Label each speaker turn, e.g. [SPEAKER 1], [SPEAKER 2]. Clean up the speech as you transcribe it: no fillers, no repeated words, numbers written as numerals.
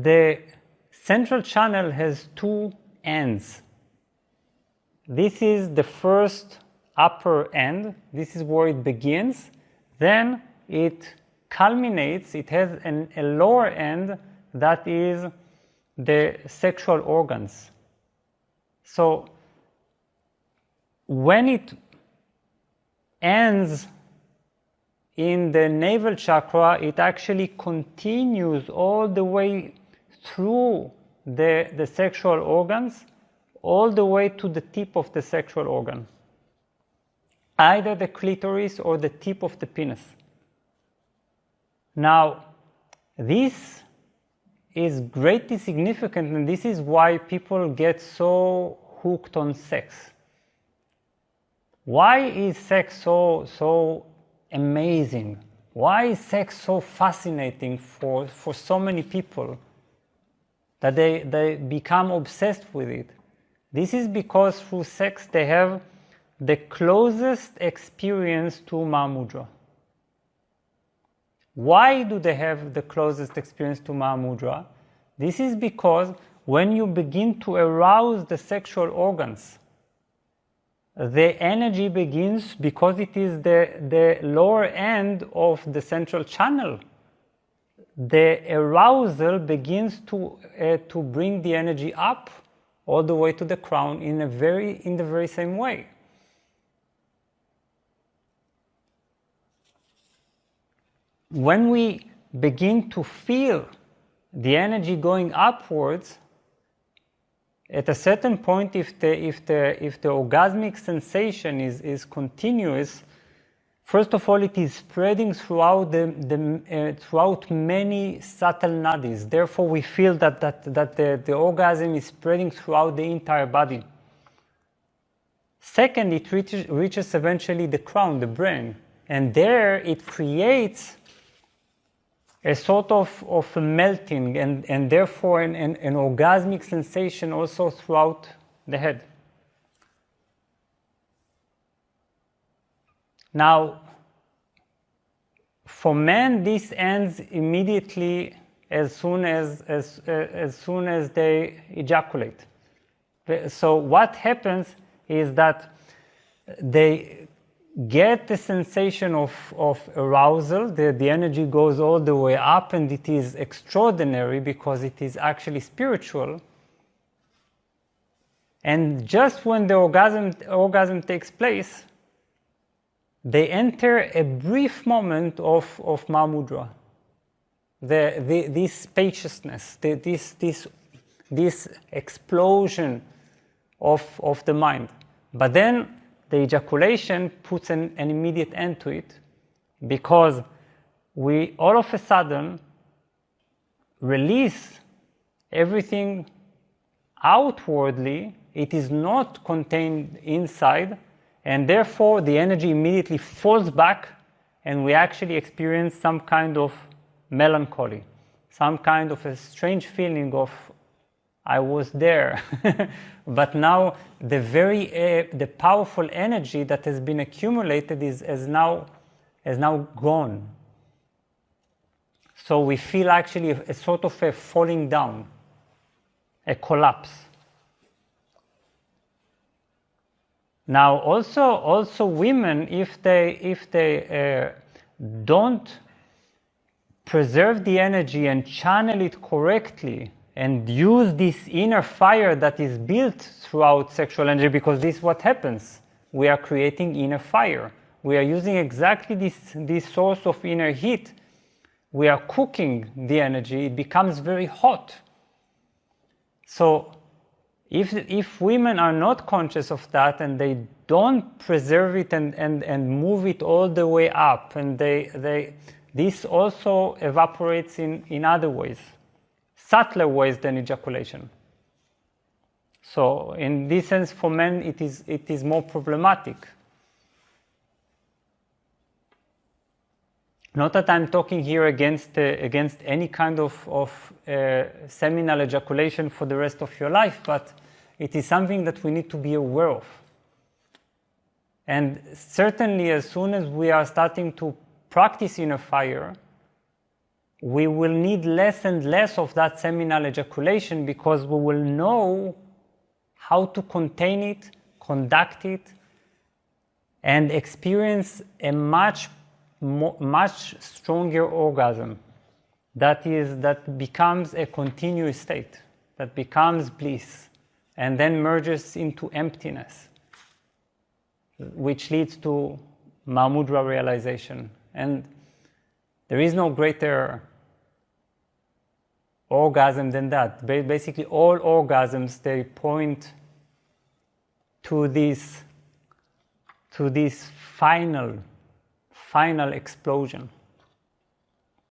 [SPEAKER 1] the central channel has two ends. This is the first upper end. This is where it begins. Then it culminates. It has a lower end that is the sexual organs. So when it ends in the navel chakra, it actually continues all the way through the sexual organs, all the way to the tip of the sexual organ, either the clitoris or the tip of the penis. Now, this is greatly significant, and this is why people get so hooked on sex. Why is sex so amazing? Why is sex so fascinating for so many people that they become obsessed with it? This is because through sex they have the closest experience to Mahamudra. Why do they have the closest experience to Mahamudra? This is because when you begin to arouse the sexual organs, the energy begins, because it is the lower end of the central channel, the arousal begins to bring the energy up all the way to the crown in the very same way. When we begin to feel the energy going upwards, at a certain point, if the orgasmic sensation is continuous, first of all, it is spreading throughout throughout many subtle nadis. Therefore, we feel that the orgasm is spreading throughout the entire body. Second, it reaches eventually the crown, the brain, and there it creates a sort of a melting and therefore an orgasmic sensation also throughout the head. Now, for men, this ends immediately as soon as they ejaculate. So what happens is that they get the sensation of arousal, the energy goes all the way up, and it is extraordinary because it is actually spiritual. And just when the orgasm takes place, they enter a brief moment of Mahamudra, this spaciousness, this explosion of the mind. But then the ejaculation puts an immediate end to it, because we all of a sudden release everything outwardly. It is not contained inside, and therefore the energy immediately falls back, and we actually experience some kind of melancholy, some kind of a strange feeling of, I was there, but now the powerful energy that has been accumulated is now gone. So we feel actually a sort of a falling down, a collapse. Now also women, if they don't preserve the energy and channel it correctly, and use this inner fire that is built throughout sexual energy, because this is what happens. We are creating inner fire. We are using exactly this source of inner heat. We are cooking the energy. It becomes very hot. So if women are not conscious of that, and they don't preserve it and move it all the way up, and this also evaporates in other ways, subtler ways than ejaculation. So in this sense, for men, it is more problematic. Not that I'm talking here against any kind of seminal ejaculation for the rest of your life, but it is something that we need to be aware of. And certainly, as soon as we are starting to practice inner fire, we will need less and less of that seminal ejaculation because we will know how to contain it, conduct it, and experience a much stronger orgasm that becomes a continuous state, that becomes bliss, and then merges into emptiness, which leads to Mahamudra realization. And there is no greater orgasm than that. Basically, all orgasms, they point to this final explosion.